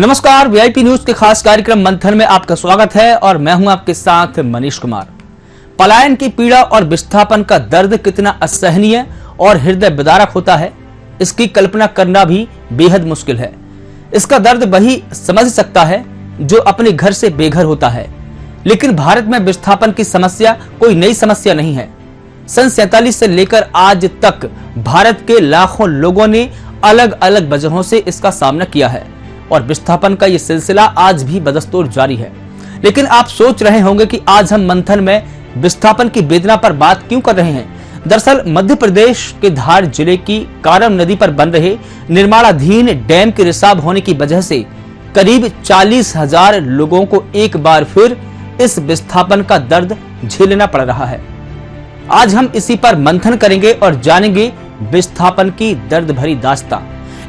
नमस्कार, VIP news के खास कार्यक्रम मंथन में आपका स्वागत है और मैं हूं आपके साथ मनीष कुमार। पलायन की पीड़ा और विस्थापन का दर्द कितना असहनीय और हृदय विदारक होता है, इसकी कल्पना करना भी बेहद मुश्किल है। इसका दर्द वही समझ सकता है जो अपने घर से बेघर होता है। लेकिन भारत में विस्थापन की समस्या कोई नई समस्या नहीं है। सन 47 से लेकर आज तक भारत के लाखों लोगों ने अलग अलग वजहों से इसका सामना किया है और विस्थापन का यह सिलसिला आज भी बदस्तूर जारी है। लेकिन आप सोच रहे होंगे कि आज हम मंथन में विस्थापन की वेदना पर बात क्यों कर रहे हैं। दरअसल मध्य प्रदेश के धार जिले की कारम नदी पर बन रहे निर्माणाधीन डैम के रिसाव होने की वजह से करीब 40,000 लोगों को एक बार फिर इस विस्थापन का दर्द झेलना पड़ रहा है। आज हम इसी पर मंथन करेंगे और जानेंगे विस्थापन की दर्द भरी दास्तां।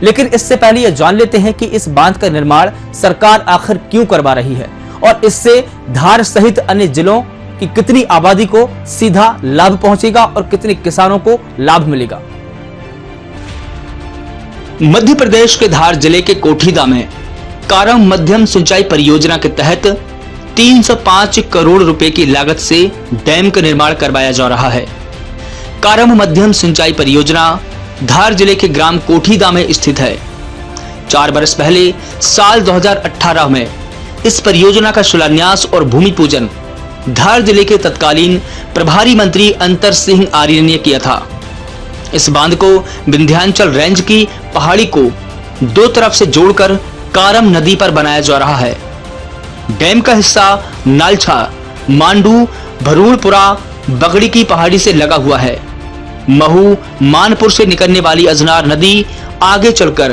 लेकिन इससे पहले यह जान लेते हैं कि इस बांध का निर्माण सरकार आखिर क्यों करवा रही है और इससे धार सहित अन्य जिलों की कितनी आबादी को सीधा लाभ पहुंचेगा और कितने किसानों को लाभ मिलेगा। मध्य प्रदेश के धार जिले के कोठीदा में कारम मध्यम सिंचाई परियोजना के तहत 305 करोड़ रुपए की लागत से डैम का निर्माण करवाया जा रहा है। कारम मध्यम सिंचाई परियोजना धार जिले के ग्राम कोठीदा में स्थित है। 4 वर्ष पहले साल 2018 में इस परियोजना का शिलान्यास और भूमि पूजन धार जिले के तत्कालीन प्रभारी मंत्री अंतर सिंह आर्य ने किया था। इस बांध को विंध्याचल रेंज की पहाड़ी को दो तरफ से जोड़कर कारम नदी पर बनाया जा रहा है। डैम का हिस्सा नालछा, मांडू, भरूणपुरा, बगड़ी की पहाड़ी से लगा हुआ है। महू, मानपुर से निकलने वाली अजनार नदी आगे चलकर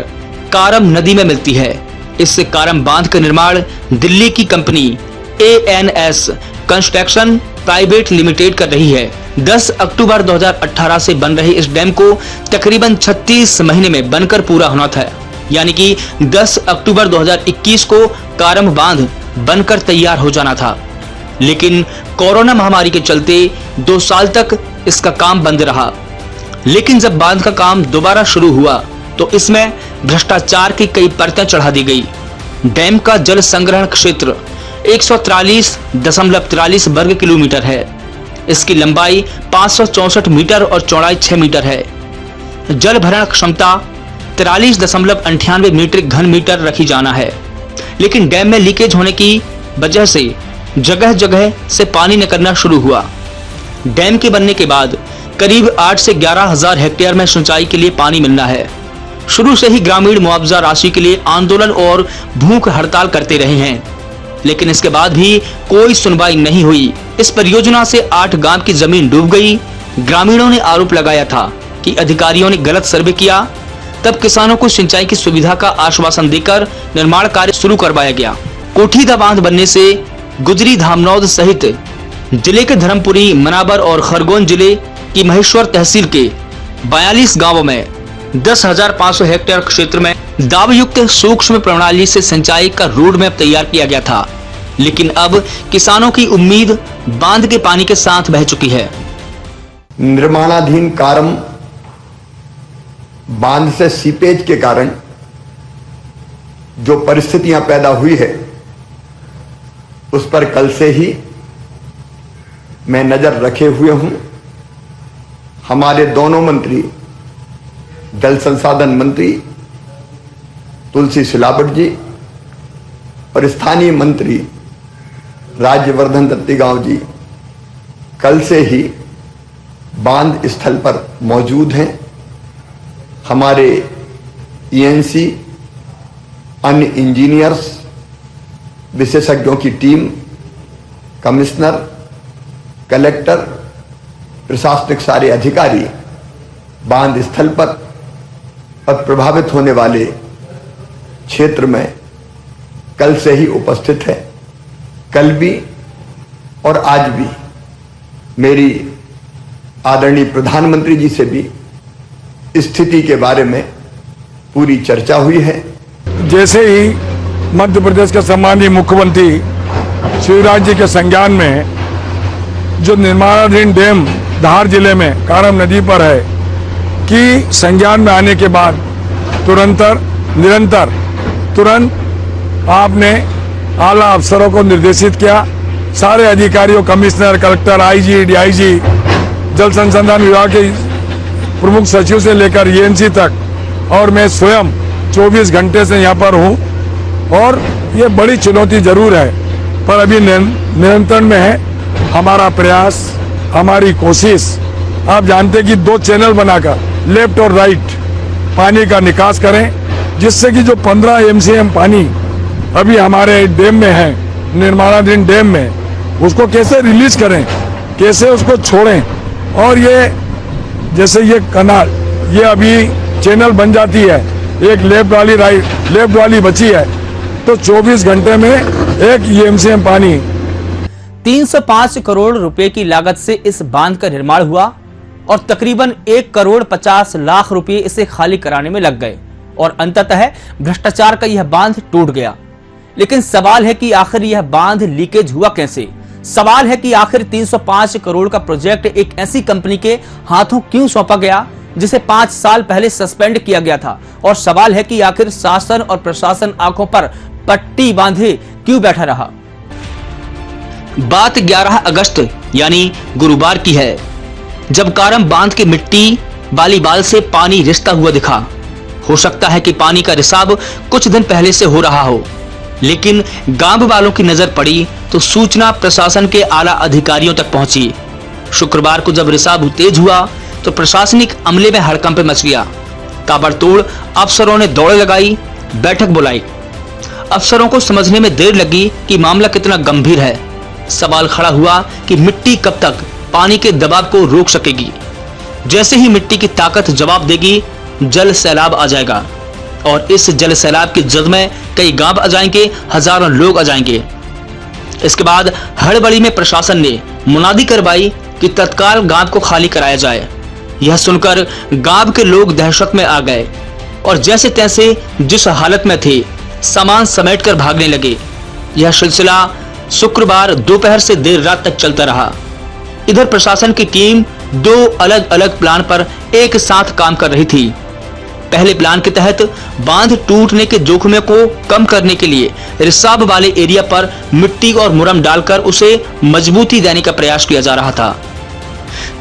कारम नदी में मिलती है। इससे कारम बांध का निर्माण दिल्ली की company ANS construction private limited कर रही है। 10 अक्टूबर 2018 से बन रहे इस डैम को तकरीबन 36 महीने में बनकर पूरा होना था, यानी कि 10 अक्टूबर 2021 को कारम बांध बनकर तैयार हो जाना था। लेकिन कोरोना महामारी के चलते 2 साल तक इसका काम बंद रहा। लेकिन जब बांध का काम दोबारा शुरू हुआ तो इसमें भ्रष्टाचार की कई परतें चढ़ा दी गई। डैम का जल संग्रहण क्षेत्र 143.43 वर्ग किलोमीटर है। इसकी लंबाई 564 मीटर और चौड़ाई 6 मीटर है। जल भरण क्षमता 43.98 मीट्रिक घन मीटर रखी जाना है। लेकिन डैम में लीकेज होने की वजह से जगह जगह से पानी निकलना शुरू हुआ। डैम के बनने के बाद करीब 8 से 11,000 हेक्टेयर में सिंचाई के लिए पानी मिलना है। शुरू से ही ग्रामीण मुआवजा राशि के लिए आंदोलन और भूख हड़ताल करते रहे हैं, लेकिन इसके बाद भी कोई सुनवाई नहीं हुई। इस परियोजना से 8 गांव की जमीन डूब गई। ग्रामीणों ने आरोप लगाया था कि अधिकारियों ने गलत सर्वे किया। तब किसानों को सिंचाई की सुविधा का आश्वासन देकर निर्माण कार्य शुरू करवाया गया। कोठीदा बांध बनने से गुजरी धामनौद सहित जिले के धर्मपुरी, मनाबर और खरगोन जिले की महेश्वर तहसील के 42 गांवों में 10,500 हेक्टेयर क्षेत्र में दाब युक्त सूक्ष्म प्रणाली से सिंचाई का रोड मैप तैयार किया गया था। लेकिन अब किसानों की उम्मीद बांध के पानी के साथ बह चुकी है। निर्माणाधीन कारम बांध से सीपेज के कारण जो परिस्थितियां पैदा हुई है उस पर कल से ही मैं नजर रखे हुए हूं। हमारे दोनों मंत्री, जल संसाधन मंत्री तुलसी सिलावट जी और स्थानीय मंत्री राज्यवर्धन दत्तीगांव जी कल से ही बांध स्थल पर मौजूद हैं। हमारे ENC, अन्य इंजीनियर्स, विशेषज्ञों की टीम, कमिश्नर, कलेक्टर, प्रशासनिक सारे अधिकारी बांध स्थल पर और प्रभावित होने वाले क्षेत्र में कल से ही उपस्थित है। कल भी और आज भी मेरी आदरणीय प्रधानमंत्री जी से भी स्थिति के बारे में पूरी चर्चा हुई है। जैसे ही मध्य प्रदेश के सम्माननीय मुख्यमंत्री शिवराज जी के संज्ञान में जो निर्माणाधीन डैम धार जिले में कारम नदी पर है कि संज्ञान में आने के बाद तुरंत आपने आला अफसरों को निर्देशित किया, सारे अधिकारियों, कमिश्नर, कलेक्टर, आईजी, डीआईजी, जल संसाधन विभाग के प्रमुख सचिव से लेकर एएनसी तक, और मैं स्वयं 24 घंटे से यहाँ पर हूँ। और ये बड़ी चुनौती जरूर है, पर अभी नियंत्रण में है। हमारा प्रयास, हमारी कोशिश, आप जानते कि 2 चैनल बनाकर लेफ्ट और राइट पानी का निकास करें, जिससे कि जो 15 MCM पानी अभी हमारे डैम में है, निर्माणाधीन डैम में, उसको कैसे रिलीज करें, कैसे उसको छोड़ें। और ये जैसे ये कनाल, ये अभी चैनल बन जाती है, एक लेफ्ट वाली राइट, लेफ्ट वाली बची है, तो 24 घंटे में 1 MCM पानी। 305 करोड़ रुपए की लागत से इस बांध का निर्माण हुआ और तकरीबन 1 करोड़ 50 लाख रुपए इसे खाली कराने में लग गए और अंततः भ्रष्टाचार का यह बांध टूट गया। लेकिन सवाल है कि आखिर यह बांध लीकेज हुआ कैसे? सवाल है कि आखिर 305 करोड़ का प्रोजेक्ट एक ऐसी कंपनी के हाथों क्यों सौंपा गया जिसे 5 साल पहले सस्पेंड किया गया था? और सवाल है कि आखिर शासन और प्रशासन आंखों पर पट्टी बांधे क्यों बैठा रहा? बात 11 अगस्त यानी गुरुवार की है, जब कारम बांध के मिट्टी बालीबाल से पानी रिसता हुआ दिखा। हो सकता है कि पानी का रिसाव कुछ दिन पहले से हो रहा हो, लेकिन गांव वालों की नजर पड़ी तो सूचना प्रशासन के आला अधिकारियों तक पहुंची। शुक्रवार को जब रिसाव तेज हुआ तो प्रशासनिक अमले में हड़कंप मच गया। ताबड़तोड़ अफसरों ने दौड़ लगाई, बैठक बुलाई। अफसरों को समझने में देर लगी कि मामला कितना गंभीर है। सवाल खड़ा हुआ कि मिट्टी कब तक पानी के दबाव को रोक सकेगी? जैसे ही मिट्टी की ताकत जवाब देगी, जल सैलाब आ जाएगा और इस जल सैलाब की जद में कई गांव आ जाएंगे, हजारों लोग आ जाएंगे। इसके बाद हड़बड़ी में प्रशासन ने मुनादी करवाई कि तत्काल गांव को खाली कराया जाए। यह सुनकर गांव के लोग दहशत में आ गए और जैसे तैसे जिस हालत में थे सामान समेटकर भागने लगे। यह सिलसिला शुक्रवार दोपहर से देर रात तक चलता रहा। इधर प्रशासन की टीम 2 अलग अलग प्लान पर एक साथ काम कर रही थी। पहले प्लान के तहत बांध टूटने के जोखिम को कम करने के लिए रिसाव वाले एरिया पर मिट्टी और मुरम डालकर उसे मजबूती देने का प्रयास किया जा रहा था।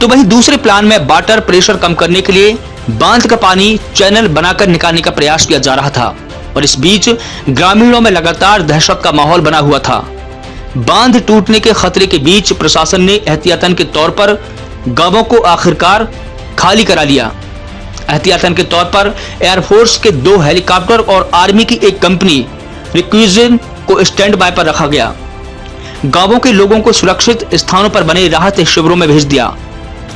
तो वहीं दूसरे प्लान में वाटर प्रेशर कम करने के लिए बांध का पानी चैनल बनाकर निकालने का प्रयास किया जा रहा था। और इस बीच ग्रामीणों में लगातार दहशत का माहौल बना हुआ था। बांध टूटने के खतरे के बीच प्रशासन ने एहतियातन के तौर पर गांवों को आखिरकार खाली करा लिया। एहतियातन के तौर पर एयरफोर्स के 2 हेलीकॉप्टर और आर्मी की एक कंपनी रिक्विजिशन को स्टैंड बाय पर रखा गया। गांवों के लोगों को सुरक्षित स्थानों पर बने राहत शिविरों में भेज दिया।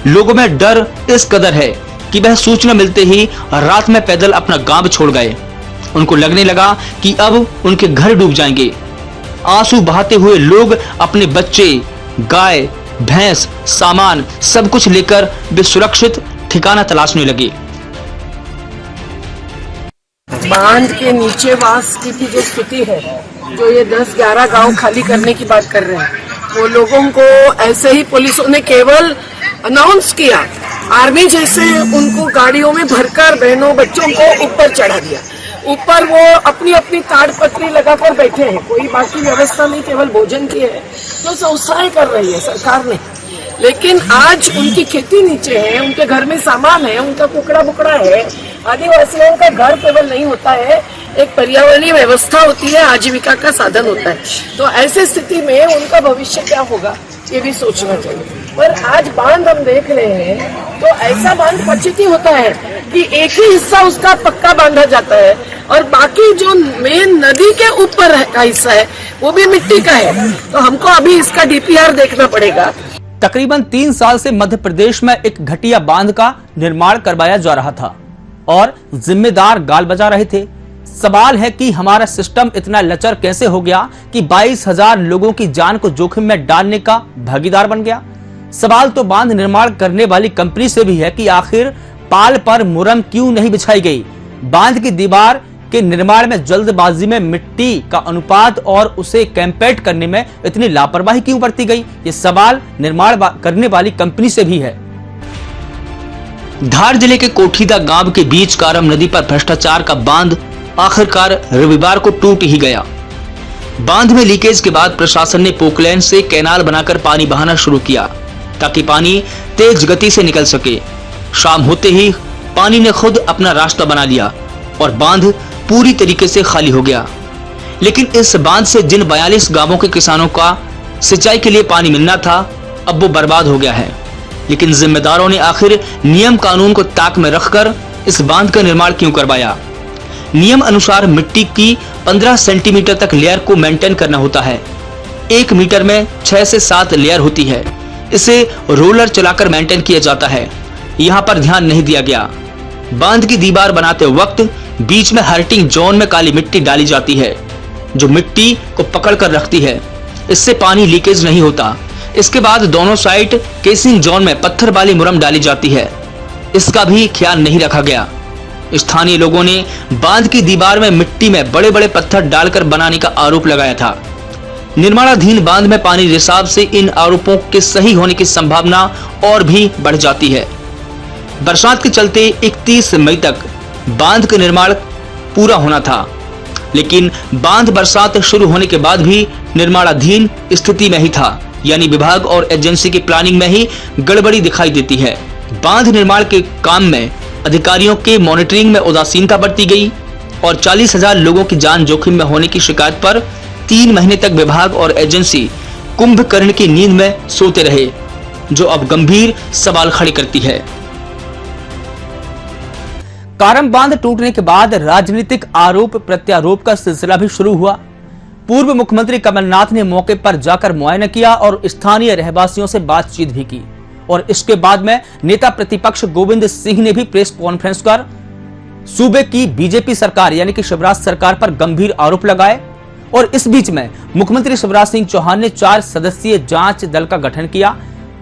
लोगों में डर इस कदर है कि वह सूचना मिलते ही रात में पैदल अपना गांव छोड़ गए। उनको लगने लगा कि अब उनके घर डूब जाएंगे। आंसू बहाते हुए लोग अपने बच्चे, गाय, भैंस, सामान सब कुछ लेकर वे सुरक्षित ठिकाना तलाशने लगे। बांध के नीचे वास की भी जो स्थिति है, जो ये 10-11 गांव खाली करने की बात कर रहे हैं, वो लोगों को ऐसे ही पुलिसों ने केवल अनाउंस किया, आर्मी जैसे उनको गाड़ियों में भरकर बहनों बच्चों को ऊपर चढ़ा दिया। ऊपर वो अपनी अपनी ताड़पत्री लगाकर बैठे हैं, कोई बाकी व्यवस्था नहीं, केवल भोजन की है तो व्यवसाय कर रही है सरकार ने। लेकिन आज उनकी खेती नीचे है, उनके घर में सामान है, उनका कुकड़ा बुकड़ा है। आदिवासियों का घर केवल नहीं होता है, एक पर्यावरणीय व्यवस्था होती है, आजीविका का साधन होता है। तो ऐसी स्थिति में उनका भविष्य क्या होगा ये भी सोचना चाहिए। पर आज बांध हम देख रहे हैं तो ऐसा बांध पचिती होता है कि एक ही हिस्सा उसका पक्का बांधा जाता है और बाकी जो मेन नदी के ऊपर का हिस्सा है वो भी मिट्टी का है। तो हमको अभी इसका डीपीआर देखना पड़ेगा। तकरीबन 3 साल से मध्य प्रदेश में एक घटिया बांध का निर्माण करवाया जा रहा था और जिम्मेदार गाल बजा रहे थे। सवाल है कि हमारा सिस्टम इतना लचर कैसे हो गया कि 22,000 लोगों की जान को जोखिम में डालने का भागीदार बन गया। सवाल तो बांध निर्माण करने वाली कंपनी से भी है कि आखिर पाल पर मुरम क्यों नहीं बिछाई गई। बांध की दीवार के निर्माण में जल्दबाजी में मिट्टी का अनुपात और उसे कैंपेट करने में इतनी लापरवाही क्यों बरती गई, ये सवाल निर्माण करने वाली कंपनी से भी है। धार जिले के कोठीदा गांव के बीच कारम नदी पर भ्रष्टाचार का बांध आखिरकार रविवार को टूट ही गया। बांध में लीकेज के बाद प्रशासन ने पोकलैन से कैनाल बनाकर पानी बहाना शुरू किया ताकि पानी तेज गति से निकल सके। शाम होते ही पानी ने खुद अपना रास्ता बना लिया और बांध पूरी तरीके से खाली हो गया। लेकिन इस बांध से जिन 42 गांवों के किसानों का सिंचाई के लिए पानी मिलना था, अब वो बर्बाद हो गया है। लेकिन जिम्मेदारों ने आखिर नियम कानून को ताक में रखकर इस बांध का निर्माण क्यों करवाया? नियम अनुसार मिट्टी की 15 सेंटीमीटर तक लेयर को मेंटेन करना होता है। 1 मीटर में 6 से 7 लेयर होती है। इसे रोलर चलाकर मेंटेन किया जाता है। यहाँ पर ध्यान नहीं दिया गया। बांध की दीवार बनाते वक्त बीच में हर्टिंग जोन में काली मिट्टी डाली जाती है जो मिट्टी को पकड़ कर रखती है। इससे पानी लीकेज नहीं होता। इसके बाद दोनों साइड केसिंग जोन में पत्थर वाली मुरम डाली जाती है। इसका भी ख्याल नहीं रखा गया। स्थानीय लोगों ने बांध की दीवार में मिट्टी में बड़े बड़े पत्थर डालकर बनाने का आरोप लगाया था। निर्माणाधीन बांध में पानी रिसाव से इन आरोपों के सही होने की संभावना और भी बढ़ जाती है। बरसात के चलते 31 मई तक बांध का निर्माण पूरा होना था, लेकिन बांध बरसात शुरू होने के बाद भी निर्माणाधीन स्थिति में ही था, यानी विभाग और एजेंसी की प्लानिंग में ही गड़बड़ी दिखाई देती है। बांध निर्माण के काम में अधिकारियों के मॉनिटरिंग में उदासीनता बरती गई और 40,000 लोगों की जान जोखिम में होने की शिकायत पर 3 महीने तक विभाग और एजेंसी कुंभकर्ण की नींद में सोते रहे, जो अब गंभीर सवाल खड़े करती है। कारम बांध टूटने के बाद राजनीतिक आरोप प्रत्यारोप का सिलसिला भी शुरू हुआ। पूर्व मुख्यमंत्री कमलनाथ ने मौके पर जाकर मुआयना किया और स्थानीय रहवासियों से बातचीत भी की। और इसके बाद में नेता प्रतिपक्ष गोविंद सिंह ने भी प्रेस कॉन्फ्रेंस कर सूबे की बीजेपी सरकार यानी कि शिवराज सरकार पर गंभीर आरोप लगाए। और इस बीच में मुख्यमंत्री शिवराज सिंह चौहान ने 4 सदस्यीय जांच दल का गठन किया,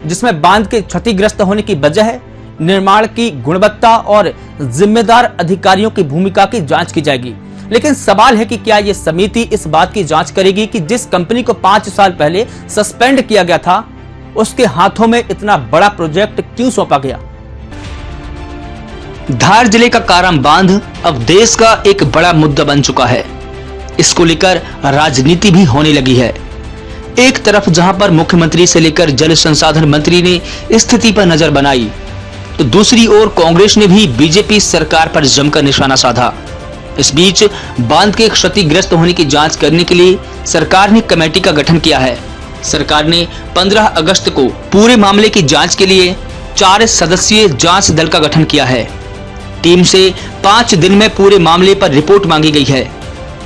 जिसमें बांध के क्षतिग्रस्त होने की वजह, निर्माण की गुणवत्ता और जिम्मेदार अधिकारियों की भूमिका की जांच की जाएगी। लेकिन सवाल है कि क्या यह समिति इस बात की जांच करेगी कि जिस कंपनी को 5 साल पहले सस्पेंड किया गया था, उसके हाथों में इतना बड़ा प्रोजेक्ट क्यों सौंपा गया? धार जिले का कारम बांध अब देश का एक बड़ा मुद्दा बन चुका है। इसको लेकर राजनीति भी होने लगी है। एक तरफ जहां पर मुख्यमंत्री से लेकर जल संसाधन मंत्री ने स्थिति पर नजर बनाई, तो दूसरी ओर कांग्रेस ने भी बीजेपी सरकार पर जमकर निशाना साधा। इस बीच बांध के क्षतिग्रस्त होने की जांच करने के लिए सरकार ने कमेटी का गठन किया है। सरकार ने 15 अगस्त को पूरे मामले की जांच के लिए 4 सदस्यीय जांच दल का गठन किया है। टीम से 5 दिन में पूरे मामले पर रिपोर्ट मांगी गई है,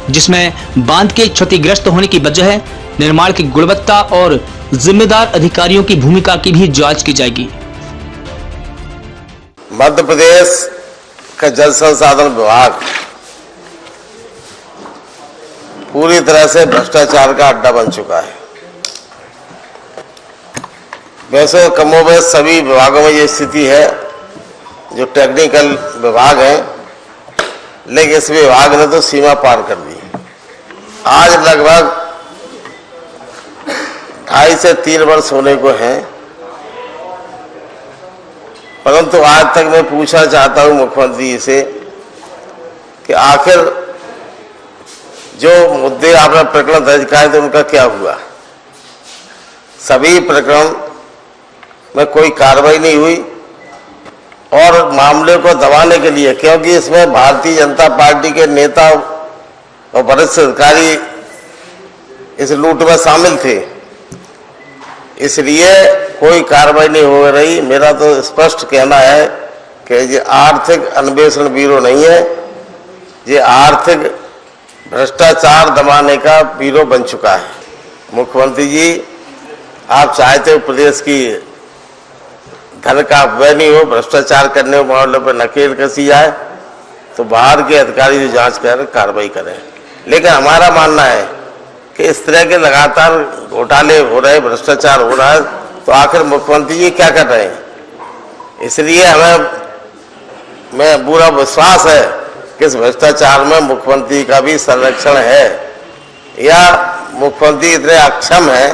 जिसमें बांध के क्षतिग्रस्त होने की वजह, निर्माण की गुणवत्ता और जिम्मेदार अधिकारियों की भूमिका की भी जांच की जाएगी। मध्य प्रदेश का जल संसाधन विभाग पूरी तरह से भ्रष्टाचार का अड्डा बन चुका है। वैसे कमोबेश सभी विभागों में ये स्थिति है, जो टेक्निकल विभाग है, लेकिन इस विभाग ने तो सीमा पार कर दी। आज लगभग 2.5 से 3 वर्ष होने को हैं, परंतु आज तक मैं पूछना चाहता हूं मुख्यमंत्री जी से कि आखिर जो मुद्दे आपने प्रकरण दर्ज कराए थे उनका क्या हुआ? सभी प्रकरण में कोई कार्रवाई नहीं हुई और मामले को दबाने के लिए, क्योंकि इसमें भारतीय जनता पार्टी के नेता और वरिष्ठ अधिकारी इस लूट में शामिल थे, इसलिए कोई कार्रवाई नहीं हो रही। मेरा तो स्पष्ट कहना है कि ये आर्थिक अन्वेषण ब्यूरो नहीं है, ये आर्थिक भ्रष्टाचार दबाने का ब्यूरो बन चुका है। मुख्यमंत्री जी, आप चाहते हो प्रदेश की धन का अपव्यय नहीं हो, भ्रष्टाचार करने के मामले पर नकेल कसी जाए, तो बाहर के अधिकारी जो जांच कर कार्रवाई करें। लेकिन हमारा मानना है कि इस तरह के लगातार घोटाले हो रहे, भ्रष्टाचार हो रहा है, तो आखिर मुख्यमंत्री जी क्या कर रहे हैं? इसलिए मैं पूरा विश्वास है कि इस भ्रष्टाचार में मुख्यमंत्री का भी संरक्षण है, या मुख्यमंत्री इतने अक्षम है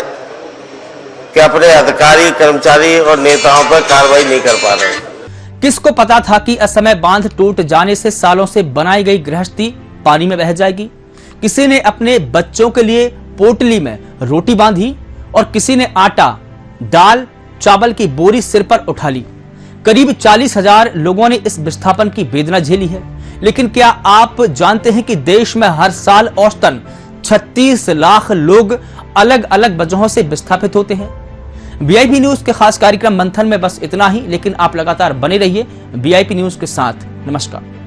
कि अपने अधिकारी, कर्मचारी और नेताओं पर कार्रवाई नहीं कर पा रहे। किसको पता था कि असमय बांध टूट जाने से सालों से बनाई गई गृहस्थी पानी में बह जाएगी? किसी ने अपने बच्चों के लिए पोटली में रोटी बांधी और किसी ने आटा, दाल, चावल की बोरी सिर पर उठा ली। करीब 40,000 लोगों ने इस विस्थापन की वेदना झेली है। लेकिन क्या आप जानते हैं कि देश में हर साल औसतन 36 लाख लोग अलग अलग वजहों से विस्थापित होते हैं। वीआईपी न्यूज के खास कार्यक्रम मंथन में बस इतना ही, लेकिन आप लगातार बने रहिए वीआईपी न्यूज के साथ। नमस्कार।